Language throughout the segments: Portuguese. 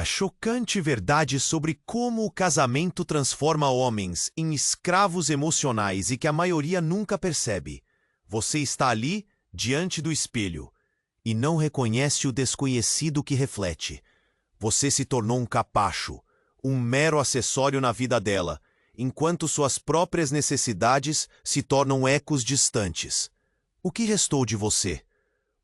A chocante verdade sobre como o casamento transforma homens em escravos emocionais e que a maioria nunca percebe. Você está ali, diante do espelho, e não reconhece o desconhecido que reflete. Você se tornou um capacho, um mero acessório na vida dela, enquanto suas próprias necessidades se tornam ecos distantes. O que restou de você?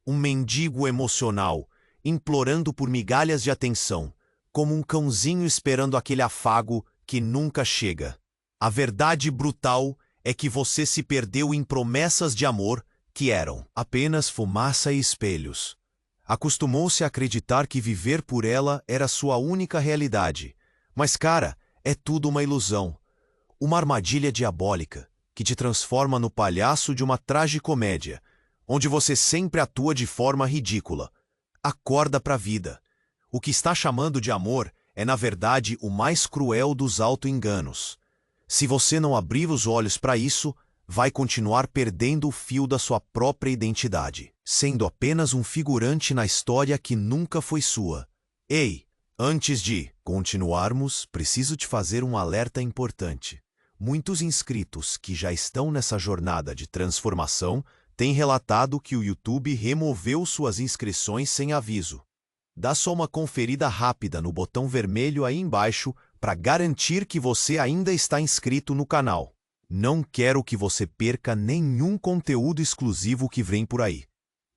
Um mendigo emocional, implorando por migalhas de atenção, como um cãozinho esperando aquele afago que nunca chega. A verdade brutal é que você se perdeu em promessas de amor que eram apenas fumaça e espelhos. Acostumou-se a acreditar que viver por ela era sua única realidade. Mas, cara, é tudo uma ilusão. Uma armadilha diabólica que te transforma no palhaço de uma tragicomédia, onde você sempre atua de forma ridícula. Acorda pra vida. O que está chamando de amor é, na verdade, o mais cruel dos auto-enganos. Se você não abrir os olhos para isso, vai continuar perdendo o fio da sua própria identidade, sendo apenas um figurante na história que nunca foi sua. Ei, antes de continuarmos, preciso te fazer um alerta importante. Muitos inscritos que já estão nessa jornada de transformação têm relatado que o YouTube removeu suas inscrições sem aviso. Dá só uma conferida rápida no botão vermelho aí embaixo para garantir que você ainda está inscrito no canal. Não quero que você perca nenhum conteúdo exclusivo que vem por aí.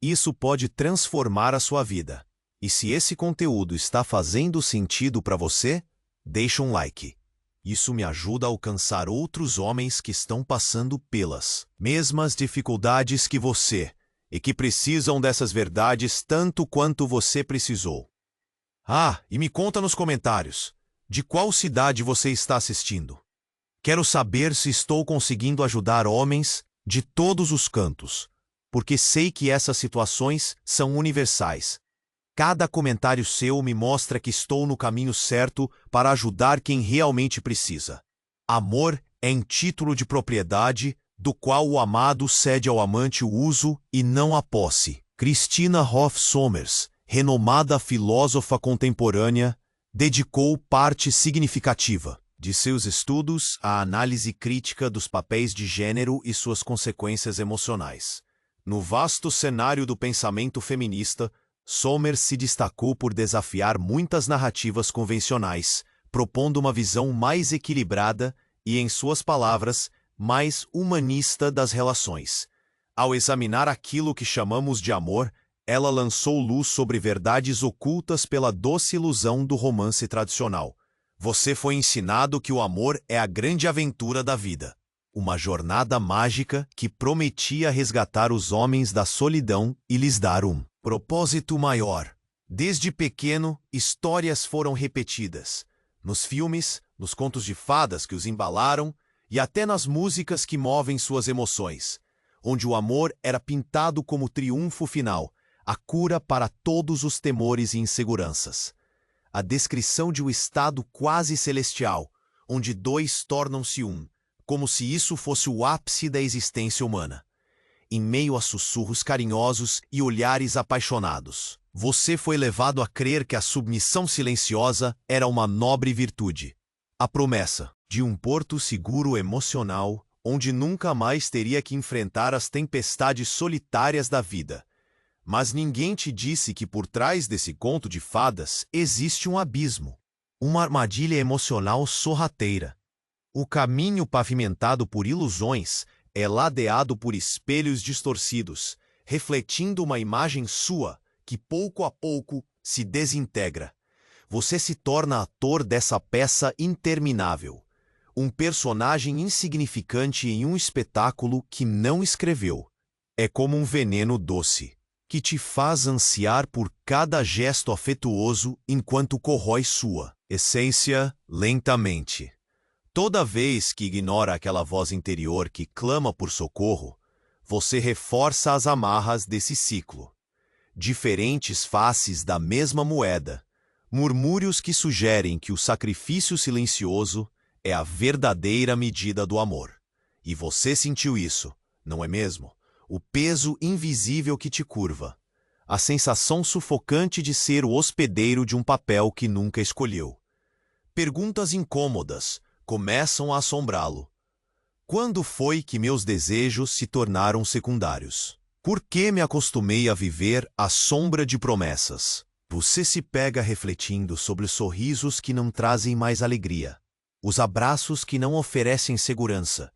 Isso pode transformar a sua vida. E se esse conteúdo está fazendo sentido para você, deixa um like. Isso me ajuda a alcançar outros homens que estão passando pelas mesmas dificuldades que você e que precisam dessas verdades tanto quanto você precisou. Ah, e me conta nos comentários, de qual cidade você está assistindo? Quero saber se estou conseguindo ajudar homens de todos os cantos, porque sei que essas situações são universais. Cada comentário seu me mostra que estou no caminho certo para ajudar quem realmente precisa. Amor é em título de propriedade, do qual o amado cede ao amante o uso e não a posse. Christina Hoff Sommers, renomada filósofa contemporânea, dedicou parte significativa de seus estudos à análise crítica dos papéis de gênero e suas consequências emocionais. No vasto cenário do pensamento feminista, Sommers se destacou por desafiar muitas narrativas convencionais, propondo uma visão mais equilibrada e, em suas palavras, mais humanista das relações. Ao examinar aquilo que chamamos de amor, ela lançou luz sobre verdades ocultas pela doce ilusão do romance tradicional. Você foi ensinado que o amor é a grande aventura da vida. Uma jornada mágica que prometia resgatar os homens da solidão e lhes dar um propósito maior. Desde pequeno, histórias foram repetidas. Nos filmes, nos contos de fadas que os embalaram e até nas músicas que movem suas emoções, onde o amor era pintado como triunfo final, a cura para todos os temores e inseguranças. A descrição de um estado quase celestial, onde dois tornam-se um, como se isso fosse o ápice da existência humana. Em meio a sussurros carinhosos e olhares apaixonados, você foi levado a crer que a submissão silenciosa era uma nobre virtude. A promessa de um porto seguro emocional, onde nunca mais teria que enfrentar as tempestades solitárias da vida. Mas ninguém te disse que por trás desse conto de fadas existe um abismo, uma armadilha emocional sorrateira. O caminho pavimentado por ilusões é ladeado por espelhos distorcidos, refletindo uma imagem sua que pouco a pouco se desintegra. Você se torna ator dessa peça interminável, um personagem insignificante em um espetáculo que não escreveu. É como um veneno doce, que te faz ansiar por cada gesto afetuoso enquanto corrói sua essência lentamente. Toda vez que ignora aquela voz interior que clama por socorro, você reforça as amarras desse ciclo. Diferentes faces da mesma moeda, murmúrios que sugerem que o sacrifício silencioso é a verdadeira medida do amor. E você sentiu isso, não é mesmo? O peso invisível que te curva. a sensação sufocante de ser o hospedeiro de um papel que nunca escolheu. Perguntas incômodas começam a assombrá-lo. Quando foi que meus desejos se tornaram secundários? Por que me acostumei a viver à sombra de promessas? Você se pega refletindo sobre os sorrisos que não trazem mais alegria, os abraços que não oferecem segurança,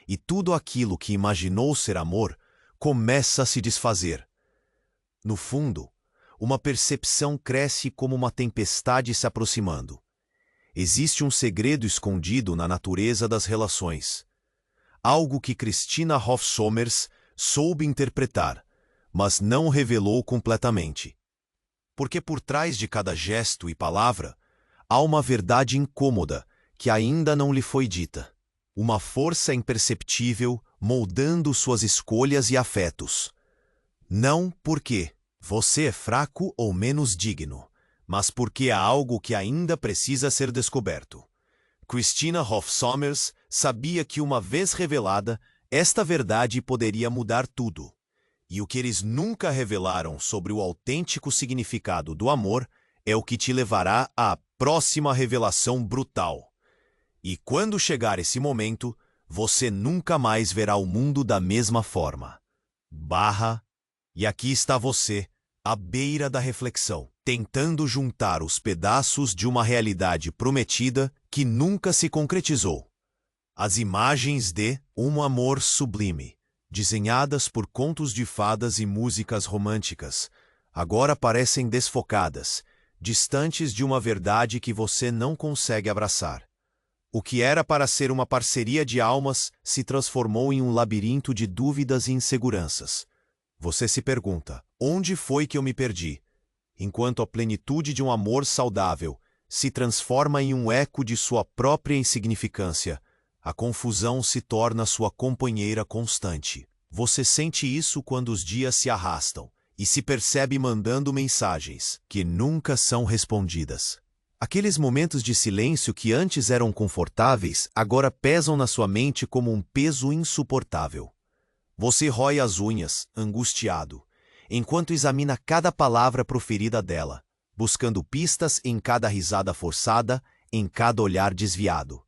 e tudo aquilo que imaginou ser amor começa a se desfazer. No fundo, uma percepção cresce como uma tempestade se aproximando. Existe um segredo escondido na natureza das relações. Algo que Christina Hoff Sommers soube interpretar, mas não revelou completamente. Porque por trás de cada gesto e palavra, há uma verdade incômoda que ainda não lhe foi dita. Uma força imperceptível moldando suas escolhas e afetos. Não porque você é fraco ou menos digno, mas porque há algo que ainda precisa ser descoberto. Christina Hoff Sommers sabia que uma vez revelada, esta verdade poderia mudar tudo. E o que eles nunca revelaram sobre o autêntico significado do amor é o que te levará à próxima revelação brutal. E quando chegar esse momento, você nunca mais verá o mundo da mesma forma. E aqui está você, à beira da reflexão, tentando juntar os pedaços de uma realidade prometida que nunca se concretizou. As imagens de um amor sublime, desenhadas por contos de fadas e músicas românticas, agora parecem desfocadas, distantes de uma verdade que você não consegue abraçar. O que era para ser uma parceria de almas se transformou em um labirinto de dúvidas e inseguranças. Você se pergunta, onde foi que eu me perdi? Enquanto a plenitude de um amor saudável se transforma em um eco de sua própria insignificância, a confusão se torna sua companheira constante. Você sente isso quando os dias se arrastam e se percebe mandando mensagens que nunca são respondidas. Aqueles momentos de silêncio que antes eram confortáveis, agora pesam na sua mente como um peso insuportável. Você rói as unhas, angustiado, enquanto examina cada palavra proferida dela, buscando pistas em cada risada forçada, em cada olhar desviado.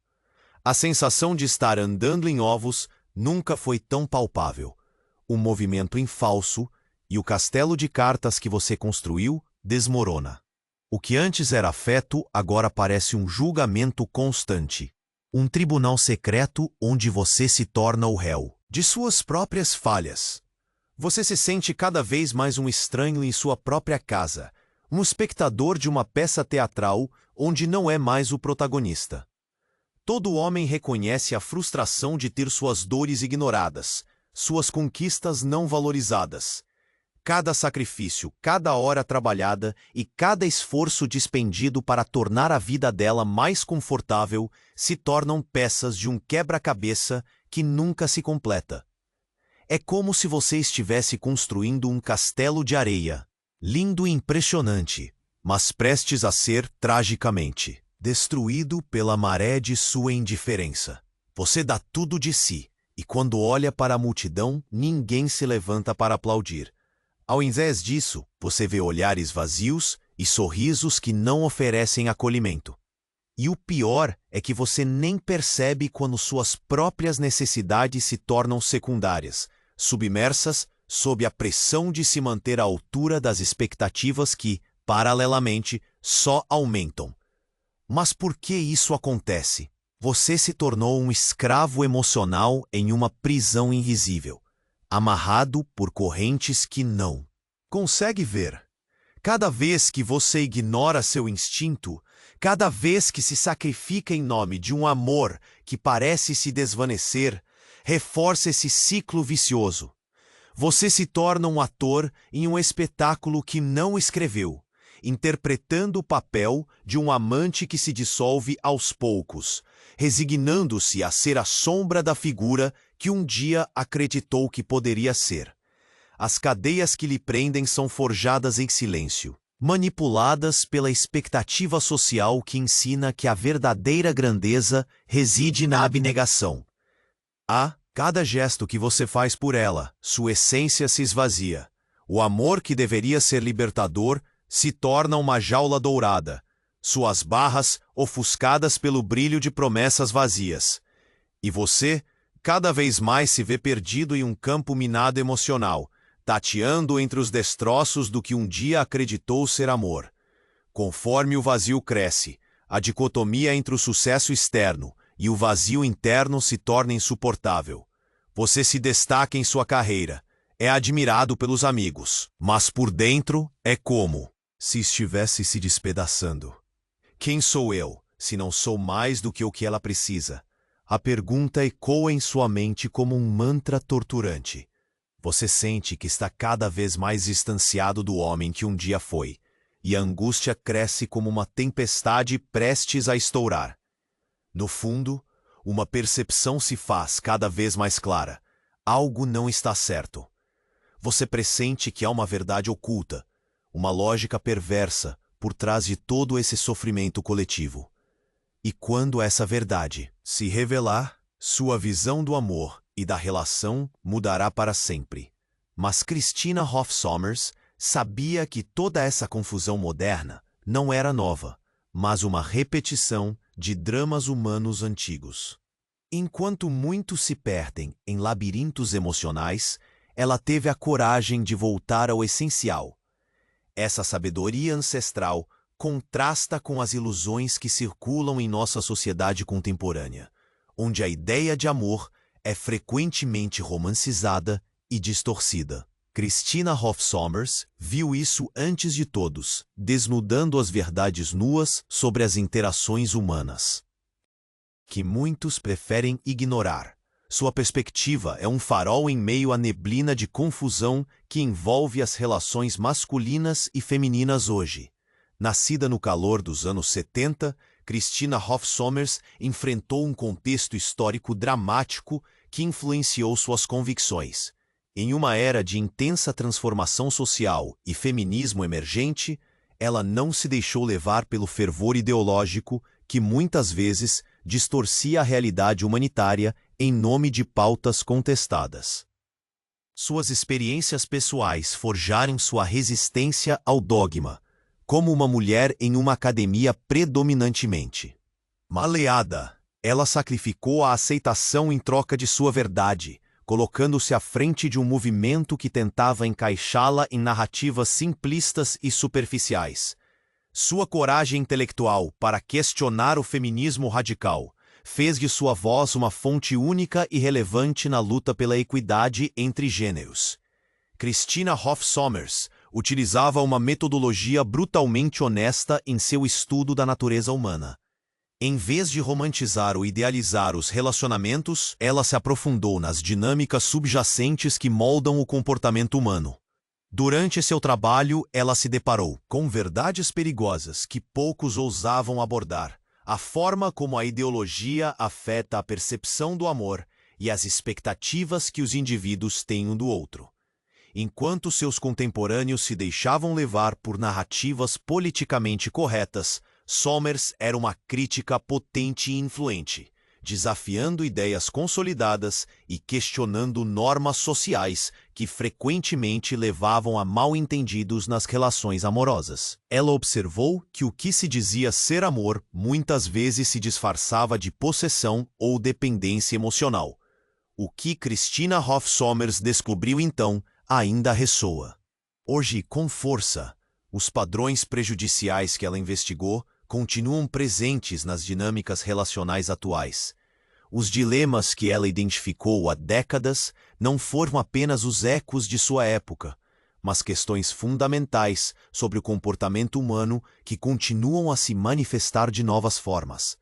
A sensação de estar andando em ovos nunca foi tão palpável. Um movimento em falso e o castelo de cartas que você construiu desmorona. O que antes era afeto agora parece um julgamento constante. Um tribunal secreto onde você se torna o réu de suas próprias falhas. Você se sente cada vez mais um estranho em sua própria casa, um espectador de uma peça teatral onde não é mais o protagonista. Todo homem reconhece a frustração de ter suas dores ignoradas, suas conquistas não valorizadas. Cada sacrifício, cada hora trabalhada e cada esforço despendido para tornar a vida dela mais confortável se tornam peças de um quebra-cabeça que nunca se completa. É como se você estivesse construindo um castelo de areia, lindo e impressionante, mas prestes a ser, tragicamente, destruído pela maré de sua indiferença. Você dá tudo de si, e quando olha para a multidão, ninguém se levanta para aplaudir. Ao invés disso, você vê olhares vazios e sorrisos que não oferecem acolhimento. E o pior é que você nem percebe quando suas próprias necessidades se tornam secundárias, submersas sob a pressão de se manter à altura das expectativas que, paralelamente, só aumentam. Mas por que isso acontece? Você se tornou um escravo emocional em uma prisão invisível, amarrado por correntes que não consegue ver. Cada vez que você ignora seu instinto, cada vez que se sacrifica em nome de um amor que parece se desvanecer, reforça esse ciclo vicioso. Você se torna um ator em um espetáculo que não escreveu, interpretando o papel de um amante que se dissolve aos poucos, resignando-se a ser a sombra da figura que um dia acreditou que poderia ser. As cadeias que lhe prendem são forjadas em silêncio, manipuladas pela expectativa social que ensina que a verdadeira grandeza reside na abnegação. A cada gesto que você faz por ela, sua essência se esvazia. O amor que deveria ser libertador se torna uma jaula dourada, suas barras ofuscadas pelo brilho de promessas vazias. E você, cada vez mais se vê perdido em um campo minado emocional, tateando entre os destroços do que um dia acreditou ser amor. Conforme o vazio cresce, a dicotomia entre o sucesso externo e o vazio interno se torna insuportável. Você se destaca em sua carreira, é admirado pelos amigos, mas por dentro é como se estivesse se despedaçando. Quem sou eu, se não sou mais do que o que ela precisa? A pergunta ecoa em sua mente como um mantra torturante. Você sente que está cada vez mais distanciado do homem que um dia foi, e a angústia cresce como uma tempestade prestes a estourar. No fundo, uma percepção se faz cada vez mais clara. Algo não está certo. Você pressente que há uma verdade oculta, uma lógica perversa por trás de todo esse sofrimento coletivo. E quando essa verdade se revelar, sua visão do amor e da relação mudará para sempre. Mas Christina Hoff Sommers sabia que toda essa confusão moderna não era nova, mas uma repetição de dramas humanos antigos. Enquanto muitos se perdem em labirintos emocionais, ela teve a coragem de voltar ao essencial. Essa sabedoria ancestral contrasta com as ilusões que circulam em nossa sociedade contemporânea, onde a ideia de amor é frequentemente romancizada e distorcida. Christina Hoff Sommers viu isso antes de todos, desnudando as verdades nuas sobre as interações humanas, que muitos preferem ignorar. Sua perspectiva é um farol em meio à neblina de confusão que envolve as relações masculinas e femininas hoje. Nascida no calor dos anos 70, Christina Hoff Sommers enfrentou um contexto histórico dramático que influenciou suas convicções. Em uma era de intensa transformação social e feminismo emergente, ela não se deixou levar pelo fervor ideológico que muitas vezes distorcia a realidade humanitária em nome de pautas contestadas. Suas experiências pessoais forjaram sua resistência ao dogma, como uma mulher em uma academia predominantemente maleada. Ela sacrificou a aceitação em troca de sua verdade, colocando-se à frente de um movimento que tentava encaixá-la em narrativas simplistas e superficiais. Sua coragem intelectual para questionar o feminismo radical fez de sua voz uma fonte única e relevante na luta pela equidade entre gêneros. Christina Hoff Sommers utilizava uma metodologia brutalmente honesta em seu estudo da natureza humana. Em vez de romantizar ou idealizar os relacionamentos, ela se aprofundou nas dinâmicas subjacentes que moldam o comportamento humano. Durante seu trabalho, ela se deparou com verdades perigosas que poucos ousavam abordar. A forma como a ideologia afeta a percepção do amor e as expectativas que os indivíduos têm um do outro. Enquanto seus contemporâneos se deixavam levar por narrativas politicamente corretas, Sommers era uma crítica potente e influente, desafiando ideias consolidadas e questionando normas sociais que frequentemente levavam a mal-entendidos nas relações amorosas. Ela observou que o que se dizia ser amor muitas vezes se disfarçava de possessão ou dependência emocional. O que Christina Hoff Sommers descobriu então ainda ressoa. Hoje, com força, os padrões prejudiciais que ela investigou continuam presentes nas dinâmicas relacionais atuais. Os dilemas que ela identificou há décadas não foram apenas os ecos de sua época, mas questões fundamentais sobre o comportamento humano que continuam a se manifestar de novas formas.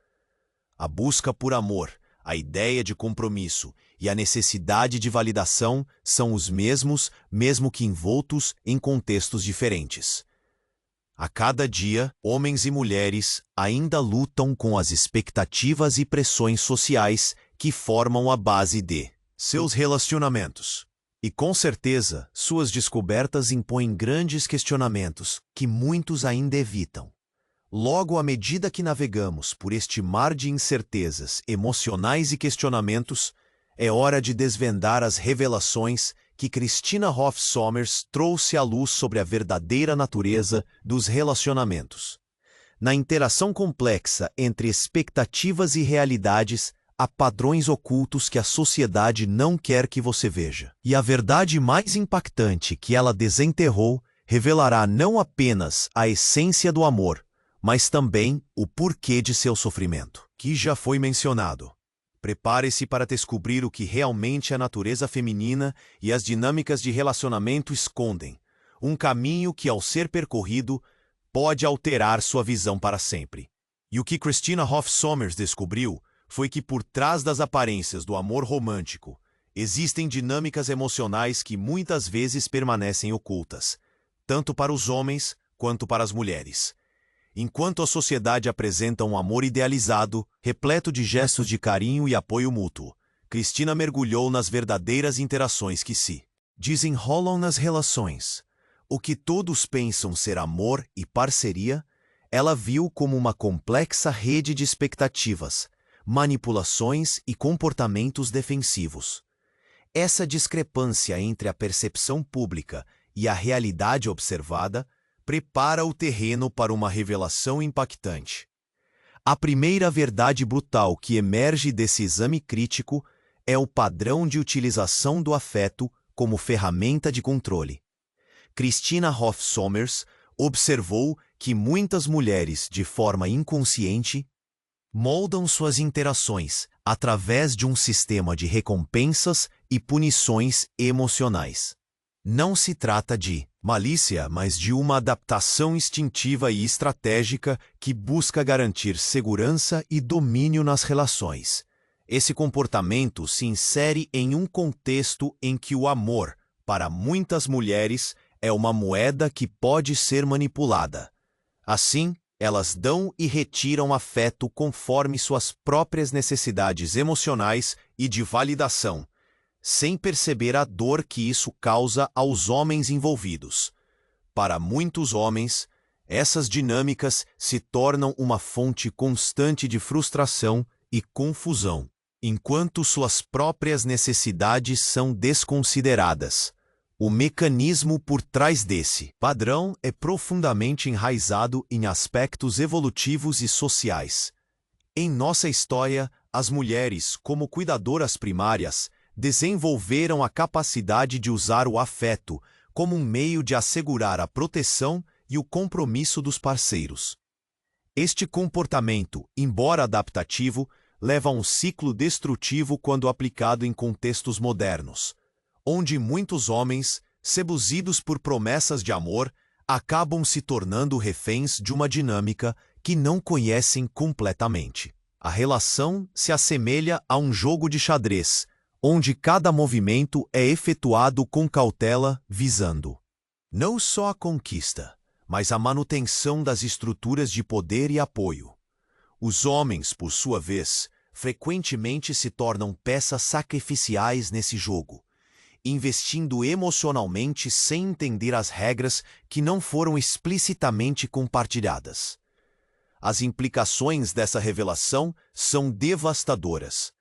A busca por amor, a ideia de compromisso e a necessidade de validação são os mesmos, mesmo que envoltos em contextos diferentes. A cada dia, homens e mulheres ainda lutam com as expectativas e pressões sociais que formam a base de seus relacionamentos. E com certeza, suas descobertas impõem grandes questionamentos que muitos ainda evitam. Logo, à medida que navegamos por este mar de incertezas emocionais e questionamentos, é hora de desvendar as revelações que Christina Hoff Sommers trouxe à luz sobre a verdadeira natureza dos relacionamentos. Na interação complexa entre expectativas e realidades, há padrões ocultos que a sociedade não quer que você veja. E a verdade mais impactante que ela desenterrou revelará não apenas a essência do amor, mas também o porquê de seu sofrimento, que já foi mencionado. Prepare-se para descobrir o que realmente a natureza feminina e as dinâmicas de relacionamento escondem, um caminho que, ao ser percorrido, pode alterar sua visão para sempre. E o que Christina Hoff Sommers descobriu foi que por trás das aparências do amor romântico, existem dinâmicas emocionais que muitas vezes permanecem ocultas, tanto para os homens quanto para as mulheres. Enquanto a sociedade apresenta um amor idealizado, repleto de gestos de carinho e apoio mútuo, Christina mergulhou nas verdadeiras interações que se desenrolam nas relações. O que todos pensam ser amor e parceria, ela viu como uma complexa rede de expectativas, manipulações e comportamentos defensivos. Essa discrepância entre a percepção pública e a realidade observada prepara o terreno para uma revelação impactante. A primeira verdade brutal que emerge desse exame crítico é o padrão de utilização do afeto como ferramenta de controle. Christina Hoff Sommers observou que muitas mulheres, de forma inconsciente, moldam suas interações através de um sistema de recompensas e punições emocionais. Não se trata de malícia, mas de uma adaptação instintiva e estratégica que busca garantir segurança e domínio nas relações. Esse comportamento se insere em um contexto em que o amor, para muitas mulheres, é uma moeda que pode ser manipulada. Assim, elas dão e retiram afeto conforme suas próprias necessidades emocionais e de validação, sem perceber a dor que isso causa aos homens envolvidos. Para muitos homens, essas dinâmicas se tornam uma fonte constante de frustração e confusão, enquanto suas próprias necessidades são desconsideradas. O mecanismo por trás desse padrão é profundamente enraizado em aspectos evolutivos e sociais. Em nossa história, as mulheres, como cuidadoras primárias, desenvolveram a capacidade de usar o afeto como um meio de assegurar a proteção e o compromisso dos parceiros. Este comportamento, embora adaptativo, leva a um ciclo destrutivo quando aplicado em contextos modernos, onde muitos homens, seduzidos por promessas de amor, acabam se tornando reféns de uma dinâmica que não conhecem completamente. A relação se assemelha a um jogo de xadrez, onde cada movimento é efetuado com cautela, visando não só a conquista, mas a manutenção das estruturas de poder e apoio. Os homens, por sua vez, frequentemente se tornam peças sacrificiais nesse jogo, investindo emocionalmente sem entender as regras que não foram explicitamente compartilhadas. As implicações dessa revelação são devastadoras.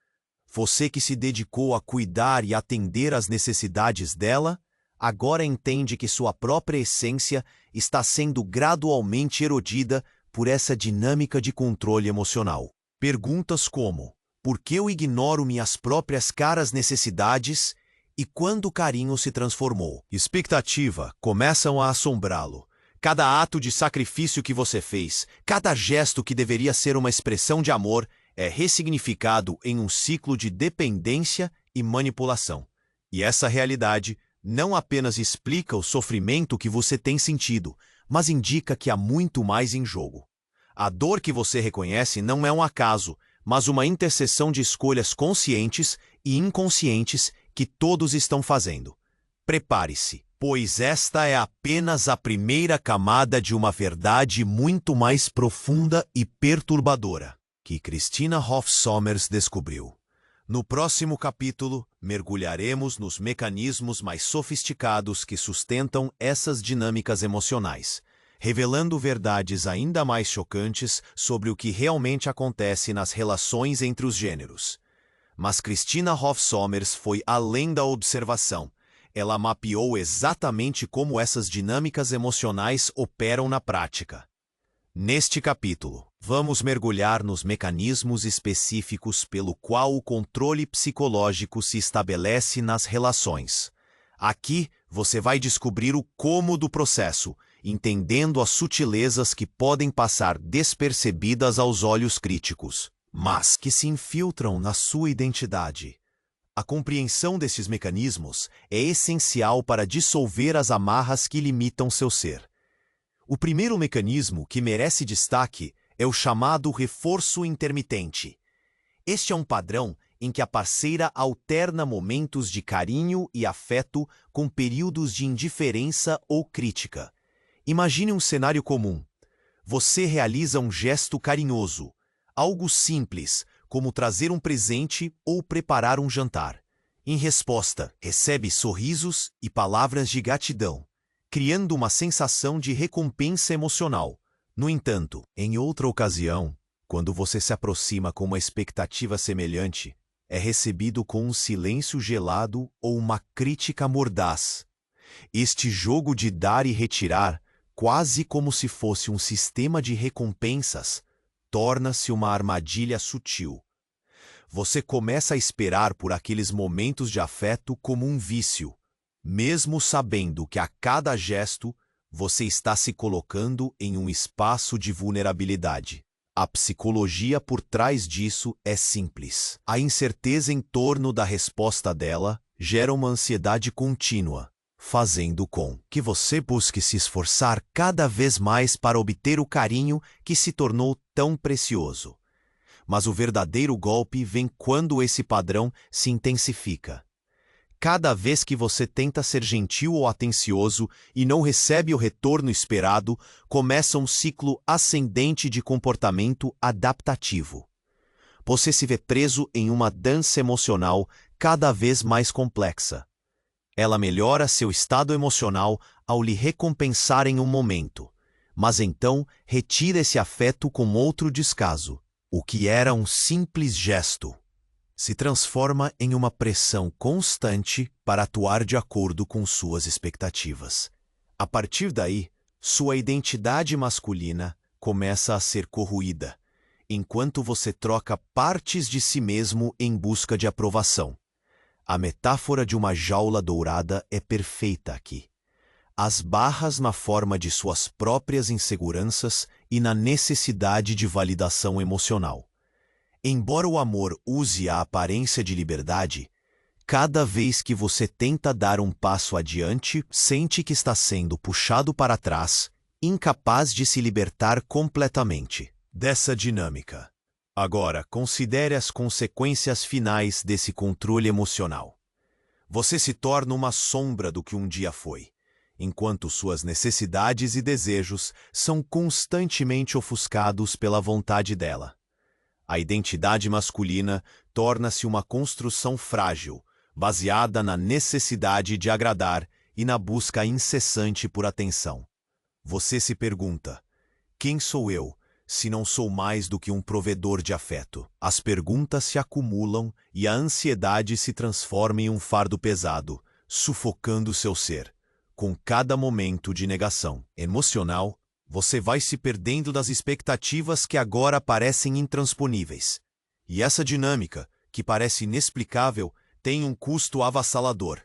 Você que se dedicou a cuidar e atender às necessidades dela, agora entende que sua própria essência está sendo gradualmente erodida por essa dinâmica de controle emocional. Perguntas como: por que eu ignoro minhas próprias caras necessidades e quando o carinho se transformou? Expectativa começam a assombrá-lo. Cada ato de sacrifício que você fez, cada gesto que deveria ser uma expressão de amor, é ressignificado em um ciclo de dependência e manipulação. E essa realidade não apenas explica o sofrimento que você tem sentido, mas indica que há muito mais em jogo. A dor que você reconhece não é um acaso, mas uma interseção de escolhas conscientes e inconscientes que todos estão fazendo. Prepare-se, pois esta é apenas a primeira camada de uma verdade muito mais profunda e perturbadora, que Christina Hoff Sommers descobriu. No próximo capítulo, mergulharemos nos mecanismos mais sofisticados que sustentam essas dinâmicas emocionais, revelando verdades ainda mais chocantes sobre o que realmente acontece nas relações entre os gêneros. Mas Christina Hoff Sommers foi além da observação. ela mapeou exatamente como essas dinâmicas emocionais operam na prática. Neste capítulo, vamos mergulhar nos mecanismos específicos pelo qual o controle psicológico se estabelece nas relações. Aqui, você vai descobrir o como do processo, entendendo as sutilezas que podem passar despercebidas aos olhos críticos, mas que se infiltram na sua identidade. A compreensão desses mecanismos é essencial para dissolver as amarras que limitam seu ser. O primeiro mecanismo que merece destaque é o chamado reforço intermitente. Este é um padrão em que a parceira alterna momentos de carinho e afeto com períodos de indiferença ou crítica. Imagine um cenário comum. Você realiza um gesto carinhoso, algo simples, como trazer um presente ou preparar um jantar. Em resposta, recebe sorrisos e palavras de gratidão, criando uma sensação de recompensa emocional. No entanto, em outra ocasião, quando você se aproxima com uma expectativa semelhante, é recebido com um silêncio gelado ou uma crítica mordaz. Este jogo de dar e retirar, quase como se fosse um sistema de recompensas, torna-se uma armadilha sutil. Você começa a esperar por aqueles momentos de afeto como um vício, mesmo sabendo que a cada gesto você está se colocando em um espaço de vulnerabilidade. A psicologia por trás disso é simples. A incerteza em torno da resposta dela gera uma ansiedade contínua, fazendo com que você busque se esforçar cada vez mais para obter o carinho que se tornou tão precioso. Mas o verdadeiro golpe vem quando esse padrão se intensifica. Cada vez que você tenta ser gentil ou atencioso e não recebe o retorno esperado, começa um ciclo ascendente de comportamento adaptativo. Você se vê preso em uma dança emocional cada vez mais complexa. Ela melhora seu estado emocional ao lhe recompensar em um momento, mas então retira esse afeto com outro descaso. O que era um simples gesto se transforma em uma pressão constante para atuar de acordo com suas expectativas. A partir daí, sua identidade masculina começa a ser corroída, enquanto você troca partes de si mesmo em busca de aprovação. A metáfora de uma jaula dourada é perfeita aqui. As barras na forma de suas próprias inseguranças e na necessidade de validação emocional. Embora o amor use a aparência de liberdade, cada vez que você tenta dar um passo adiante, sente que está sendo puxado para trás, incapaz de se libertar completamente dessa dinâmica. Agora, considere as consequências finais desse controle emocional. Você se torna uma sombra do que um dia foi, enquanto suas necessidades e desejos são constantemente ofuscados pela vontade dela. A identidade masculina torna-se uma construção frágil, baseada na necessidade de agradar e na busca incessante por atenção. Você se pergunta: quem sou eu, se não sou mais do que um provedor de afeto? As perguntas se acumulam e a ansiedade se transforma em um fardo pesado, sufocando seu ser. Com cada momento de negação emocional, você vai se perdendo das expectativas que agora parecem intransponíveis. E essa dinâmica, que parece inexplicável, tem um custo avassalador.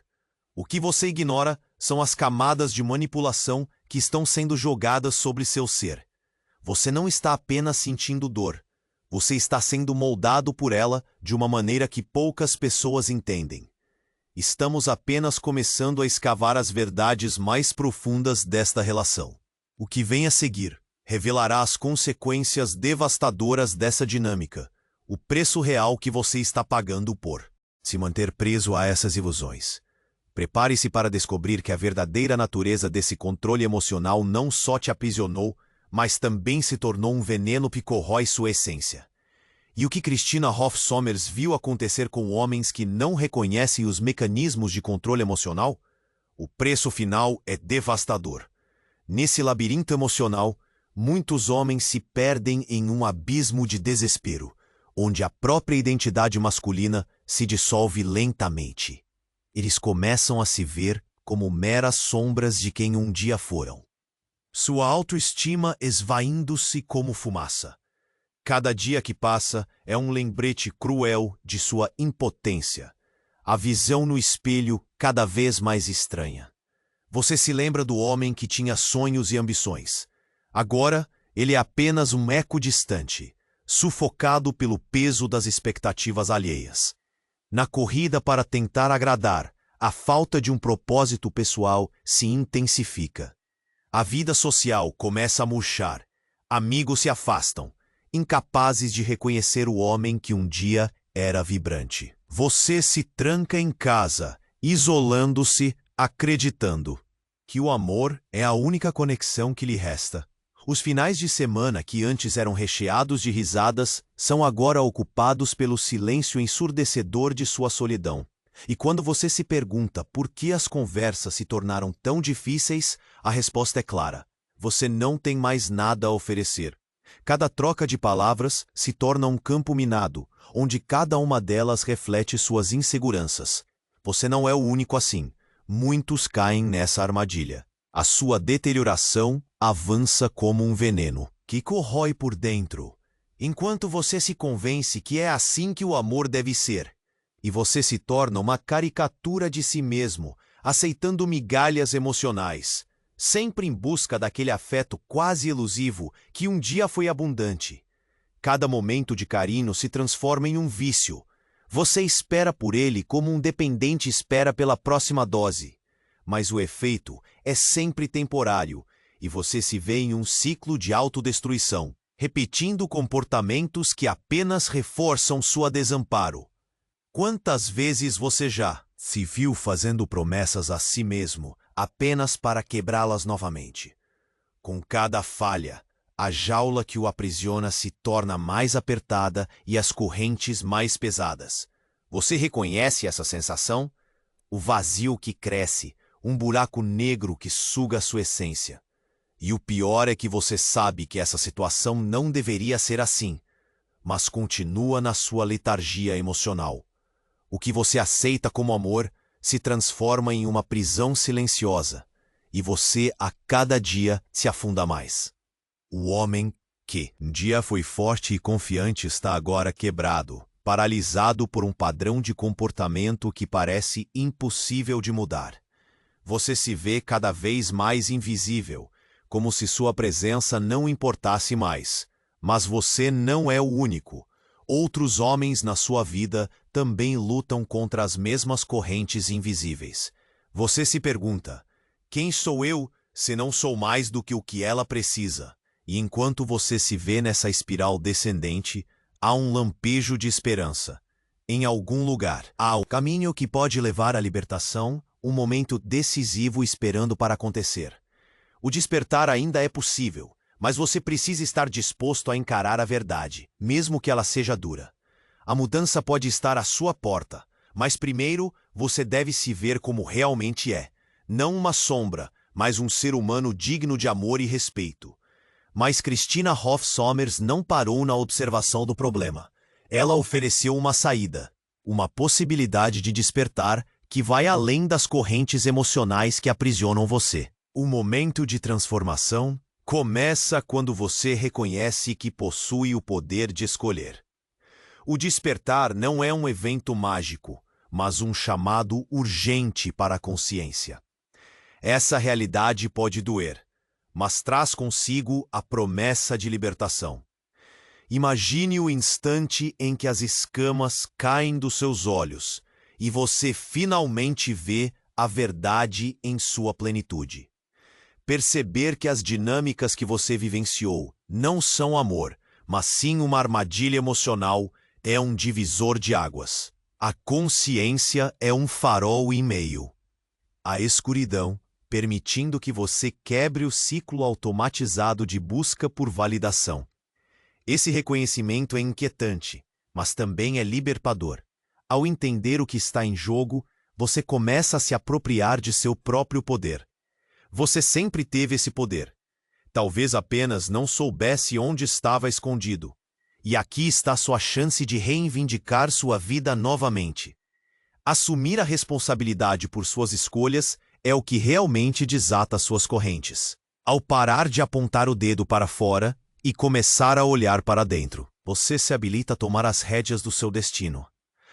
O que você ignora são as camadas de manipulação que estão sendo jogadas sobre seu ser. Você não está apenas sentindo dor. Você está sendo moldado por ela de uma maneira que poucas pessoas entendem. Estamos apenas começando a escavar as verdades mais profundas desta relação. O que vem a seguir revelará as consequências devastadoras dessa dinâmica, o preço real que você está pagando por se manter preso a essas ilusões. Prepare-se para descobrir que a verdadeira natureza desse controle emocional não só te aprisionou, mas também se tornou um veneno que corrói sua essência. E o que Christina Hoff Sommers viu acontecer com homens que não reconhecem os mecanismos de controle emocional? O preço final é devastador. Nesse labirinto emocional, muitos homens se perdem em um abismo de desespero, onde a própria identidade masculina se dissolve lentamente. eles começam a se ver como meras sombras de quem um dia foram. Sua autoestima esvaindo-se como fumaça. Cada dia que passa é um lembrete cruel de sua impotência. A visão no espelho cada vez mais estranha. Você se lembra do homem que tinha sonhos e ambições. Agora, ele é apenas um eco distante, sufocado pelo peso das expectativas alheias. Na corrida para tentar agradar, a falta de um propósito pessoal se intensifica. A vida social começa a murchar. Amigos se afastam, incapazes de reconhecer o homem que um dia era vibrante. Você se tranca em casa, isolando-se, acreditando que o amor é a única conexão que lhe resta. Os finais de semana que antes eram recheados de risadas são agora ocupados pelo silêncio ensurdecedor de sua solidão. E quando você se pergunta por que as conversas se tornaram tão difíceis, a resposta é clara: você não tem mais nada a oferecer. Cada troca de palavras se torna um campo minado, onde cada uma delas reflete suas inseguranças. Você não é o único assim. Muitos caem nessa armadilha. A sua deterioração avança como um veneno que corrói por dentro, enquanto você se convence que é assim que o amor deve ser. E você se torna uma caricatura de si mesmo, aceitando migalhas emocionais, sempre em busca daquele afeto quase elusivo que um dia foi abundante. Cada momento de carinho se transforma em um vício. Você espera por ele como um dependente espera pela próxima dose. Mas o efeito é sempre temporário, e você se vê em um ciclo de autodestruição, repetindo comportamentos que apenas reforçam sua desamparo. Quantas vezes você já se viu fazendo promessas a si mesmo apenas para quebrá-las novamente? Com cada falha, a jaula que o aprisiona se torna mais apertada e as correntes mais pesadas. Você reconhece essa sensação? O vazio que cresce, um buraco negro que suga sua essência. E o pior é que você sabe que essa situação não deveria ser assim, mas continua na sua letargia emocional. O que você aceita como amor se transforma em uma prisão silenciosa, e você a cada dia se afunda mais. O homem que um dia foi forte e confiante está agora quebrado, paralisado por um padrão de comportamento que parece impossível de mudar. Você se vê cada vez mais invisível, como se sua presença não importasse mais. Mas você não é o único. Outros homens na sua vida também lutam contra as mesmas correntes invisíveis. Você se pergunta: quem sou eu se não sou mais do que o que ela precisa? E enquanto você se vê nessa espiral descendente, há um lampejo de esperança. Em algum lugar, há o caminho que pode levar à libertação, um momento decisivo esperando para acontecer. O despertar ainda é possível, mas você precisa estar disposto a encarar a verdade, mesmo que ela seja dura. A mudança pode estar à sua porta, mas primeiro você deve se ver como realmente é. Não uma sombra, mas um ser humano digno de amor e respeito. Mas Christina Hoff Sommers não parou na observação do problema. Ela ofereceu uma saída, uma possibilidade de despertar que vai além das correntes emocionais que aprisionam você. O momento de transformação começa quando você reconhece que possui o poder de escolher. O despertar não é um evento mágico, mas um chamado urgente para a consciência. Essa realidade pode doer, mas traz consigo a promessa de libertação. Imagine o instante em que as escamas caem dos seus olhos e você finalmente vê a verdade em sua plenitude. Perceber que as dinâmicas que você vivenciou não são amor, mas sim uma armadilha emocional, é um divisor de águas. A consciência é um farol em meio à escuridão, permitindo que você quebre o ciclo automatizado de busca por validação. Esse reconhecimento é inquietante, mas também é libertador. Ao entender o que está em jogo, você começa a se apropriar de seu próprio poder. Você sempre teve esse poder. Talvez apenas não soubesse onde estava escondido. E aqui está sua chance de reivindicar sua vida novamente. Assumir a responsabilidade por suas escolhas é o que realmente desata suas correntes. Ao parar de apontar o dedo para fora e começar a olhar para dentro, você se habilita a tomar as rédeas do seu destino.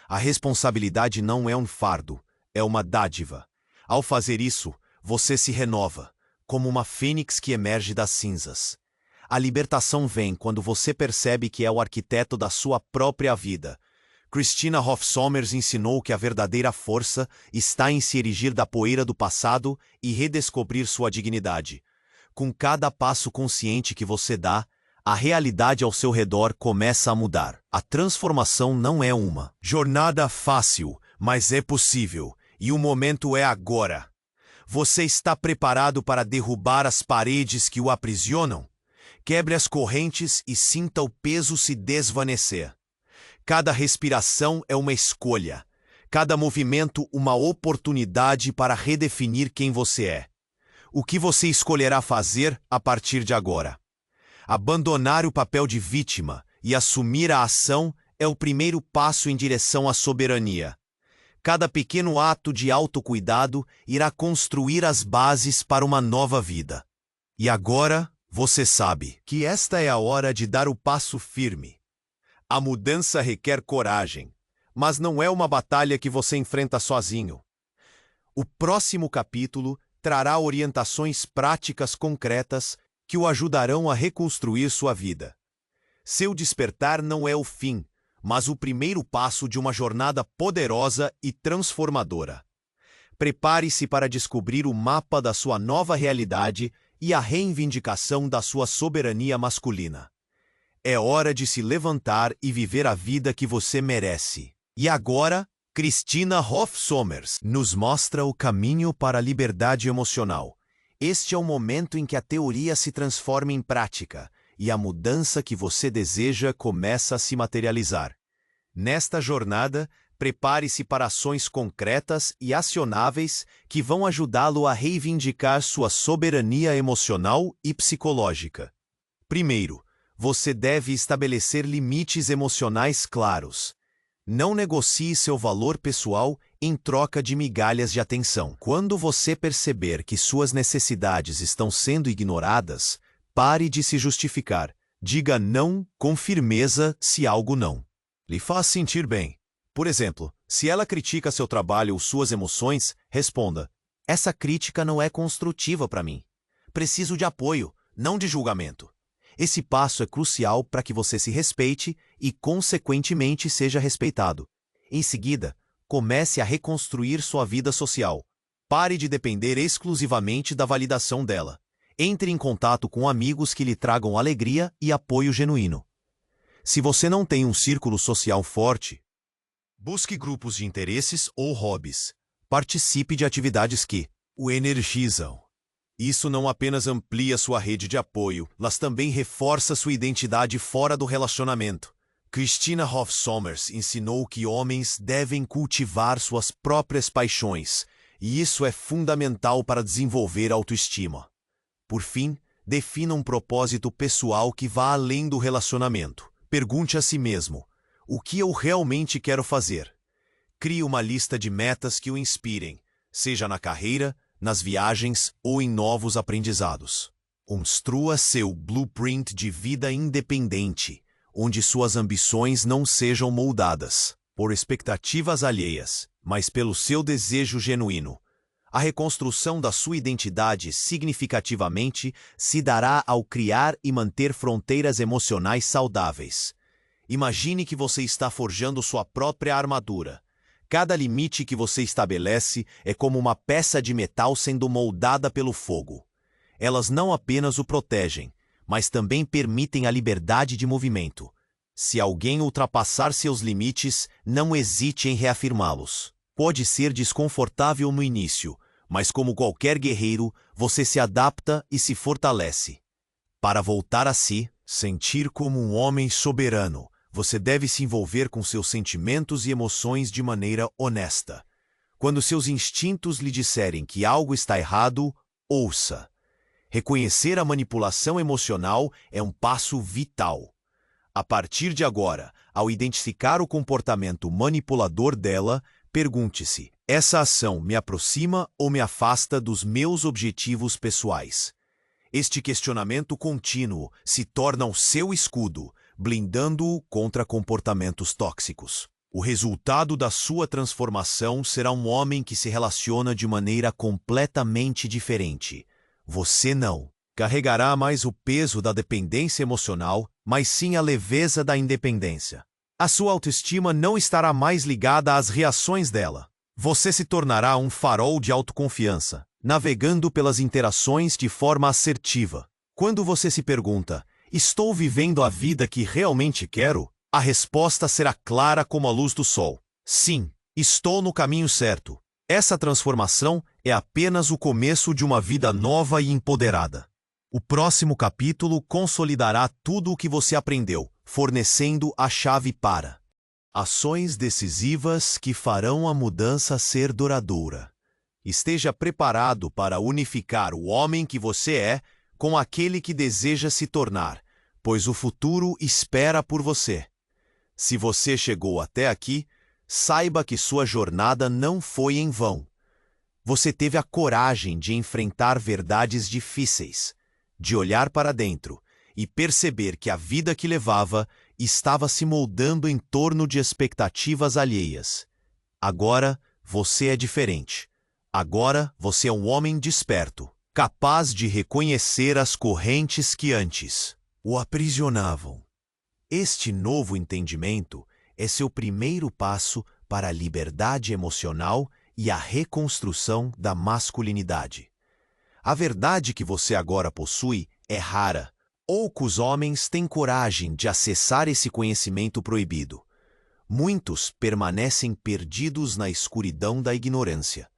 A responsabilidade não é um fardo, é uma dádiva. Ao fazer isso, você se renova, como uma fênix que emerge das cinzas. A libertação vem quando você percebe que é o arquiteto da sua própria vida. Christina Hoff Sommers ensinou que a verdadeira força está em se erigir da poeira do passado e redescobrir sua dignidade. Com cada passo consciente que você dá, a realidade ao seu redor começa a mudar. A transformação não é uma jornada fácil, mas é possível, e o momento é agora. Você está preparado para derrubar as paredes que o aprisionam? Quebre as correntes e sinta o peso se desvanecer. Cada respiração é uma escolha, cada movimento uma oportunidade para redefinir quem você é. O que você escolherá fazer a partir de agora? Abandonar o papel de vítima e assumir a ação é o primeiro passo em direção à soberania. Cada pequeno ato de autocuidado irá construir as bases para uma nova vida. E agora, você sabe que esta é a hora de dar o passo firme. A mudança requer coragem, mas não é uma batalha que você enfrenta sozinho. O próximo capítulo trará orientações práticas concretas que o ajudarão a reconstruir sua vida. Seu despertar não é o fim, mas o primeiro passo de uma jornada poderosa e transformadora. Prepare-se para descobrir o mapa da sua nova realidade e a reivindicação da sua soberania masculina. É hora de se levantar e viver a vida que você merece. E agora, Christina Hoff Sommers nos mostra o caminho para a liberdade emocional. Este é o momento em que a teoria se transforma em prática e a mudança que você deseja começa a se materializar. Nesta jornada, prepare-se para ações concretas e acionáveis que vão ajudá-lo a reivindicar sua soberania emocional e psicológica. Primeiro, você deve estabelecer limites emocionais claros. Não negocie seu valor pessoal em troca de migalhas de atenção. Quando você perceber que suas necessidades estão sendo ignoradas, pare de se justificar. Diga não com firmeza se algo não lhe faz sentir bem. Por exemplo, se ela critica seu trabalho ou suas emoções, responda: essa crítica não é construtiva para mim. Preciso de apoio, não de julgamento. Esse passo é crucial para que você se respeite e, consequentemente, seja respeitado. Em seguida, comece a reconstruir sua vida social. Pare de depender exclusivamente da validação dela. Entre em contato com amigos que lhe tragam alegria e apoio genuíno. Se você não tem um círculo social forte, busque grupos de interesses ou hobbies. Participe de atividades que o energizam. Isso não apenas amplia sua rede de apoio, mas também reforça sua identidade fora do relacionamento. Christina Hoff Sommers ensinou que homens devem cultivar suas próprias paixões, e isso é fundamental para desenvolver autoestima. Por fim, defina um propósito pessoal que vá além do relacionamento. Pergunte a si mesmo: o que eu realmente quero fazer? Crie uma lista de metas que o inspirem, seja na carreira, nas viagens ou em novos aprendizados. Construa seu blueprint de vida independente, onde suas ambições não sejam moldadas por expectativas alheias, mas pelo seu desejo genuíno. A reconstrução da sua identidade significativamente se dará ao criar e manter fronteiras emocionais saudáveis. Imagine que você está forjando sua própria armadura. Cada limite que você estabelece é como uma peça de metal sendo moldada pelo fogo. Elas não apenas o protegem, mas também permitem a liberdade de movimento. Se alguém ultrapassar seus limites, não hesite em reafirmá-los. Pode ser desconfortável no início, mas como qualquer guerreiro, você se adapta e se fortalece. Para voltar a si, sentir como um homem soberano, você deve se envolver com seus sentimentos e emoções de maneira honesta. Quando seus instintos lhe disserem que algo está errado, ouça. Reconhecer a manipulação emocional é um passo vital. A partir de agora, ao identificar o comportamento manipulador dela, Pergunte-se: essa ação me aproxima ou me afasta dos meus objetivos pessoais? Este questionamento contínuo se torna o seu escudo, blindando-o contra comportamentos tóxicos. O resultado da sua transformação será um homem que se relaciona de maneira completamente diferente. Você não carregará mais o peso da dependência emocional, mas sim a leveza da independência. A sua autoestima não estará mais ligada às reações dela. Você se tornará um farol de autoconfiança, navegando pelas interações de forma assertiva. Quando você se pergunta: estou vivendo a vida que realmente quero? A resposta será clara como a luz do sol. Sim, estou no caminho certo. Essa transformação é apenas o começo de uma vida nova e empoderada. O próximo capítulo consolidará tudo o que você aprendeu, fornecendo a chave para ações decisivas que farão a mudança ser duradoura. Esteja preparado para unificar o homem que você é com aquele que deseja se tornar, pois o futuro espera por você. Se você chegou até aqui, saiba que sua jornada não foi em vão. Você teve a coragem de enfrentar verdades difíceis, de olhar para dentro e perceber que a vida que levava estava se moldando em torno de expectativas alheias. Agora, você é diferente. Agora, você é um homem desperto, capaz de reconhecer as correntes que antes o aprisionavam. Este novo entendimento é seu primeiro passo para a liberdade emocional e a reconstrução da masculinidade. A verdade que você agora possui é rara. Poucos homens têm coragem de acessar esse conhecimento proibido. Muitos permanecem perdidos na escuridão da ignorância.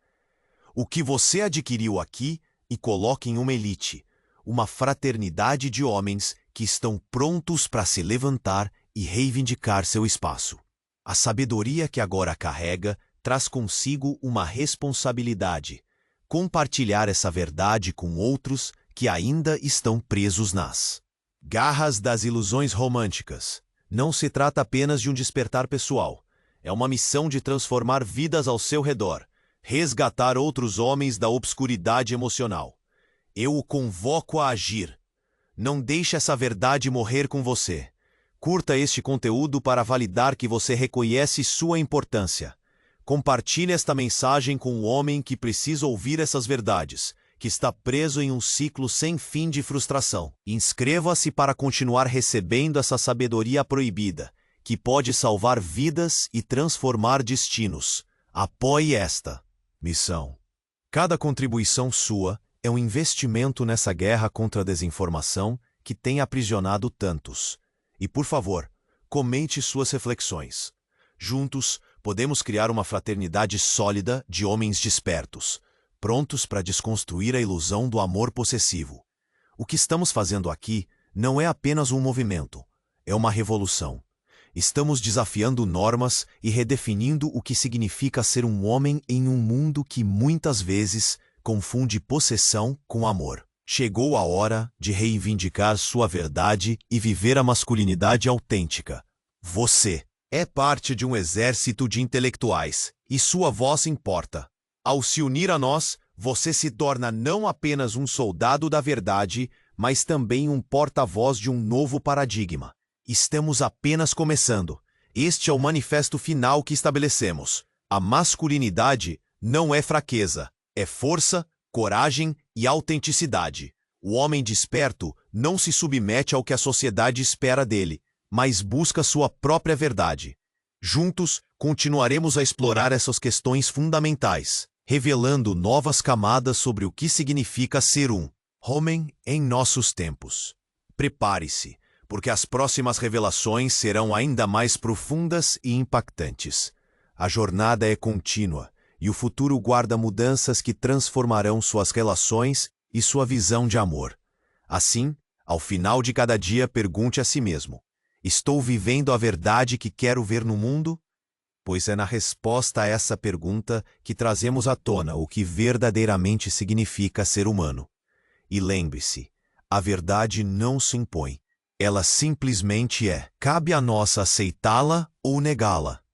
O que você adquiriu aqui e coloca em uma elite, uma fraternidade de homens que estão prontos para se levantar e reivindicar seu espaço. A sabedoria que agora carrega traz consigo uma responsabilidade: compartilhar essa verdade com outros que ainda estão presos nas garras das ilusões românticas. Não se trata apenas de um despertar pessoal. É uma missão de transformar vidas ao seu redor, resgatar outros homens da obscuridade emocional. Eu o convoco a agir. Não deixe essa verdade morrer com você. Curta este conteúdo para validar que você reconhece sua importância. Compartilhe esta mensagem com um homem que precisa ouvir essas verdades, que está preso em um ciclo sem fim de frustração. Inscreva-se para continuar recebendo essa sabedoria proibida, que pode salvar vidas e transformar destinos. Apoie esta missão. Cada contribuição sua é um investimento nessa guerra contra a desinformação que tem aprisionado tantos. E, por favor, comente suas reflexões. Juntos, podemos criar uma fraternidade sólida de homens despertos, prontos para desconstruir a ilusão do amor possessivo. O que estamos fazendo aqui não é apenas um movimento, é uma revolução. Estamos desafiando normas e redefinindo o que significa ser um homem em um mundo que muitas vezes confunde possessão com amor. Chegou a hora de reivindicar sua verdade e viver a masculinidade autêntica. Você é parte de um exército de intelectuais, e sua voz importa. Ao se unir a nós, você se torna não apenas um soldado da verdade, mas também um porta-voz de um novo paradigma. Estamos apenas começando. Este é o manifesto final que estabelecemos. A masculinidade não é fraqueza, é força, coragem e autenticidade. O homem desperto não se submete ao que a sociedade espera dele, mas busca sua própria verdade. Juntos, continuaremos a explorar essas questões fundamentais, revelando novas camadas sobre o que significa ser um homem em nossos tempos. Prepare-se, porque as próximas revelações serão ainda mais profundas e impactantes. A jornada é contínua, e o futuro guarda mudanças que transformarão suas relações e sua visão de amor. Assim, ao final de cada dia, pergunte a si mesmo: estou vivendo a verdade que quero ver no mundo? Pois é na resposta a essa pergunta que trazemos à tona o que verdadeiramente significa ser humano. E lembre-se, a verdade não se impõe. Ela simplesmente é. Cabe a nós aceitá-la ou negá-la.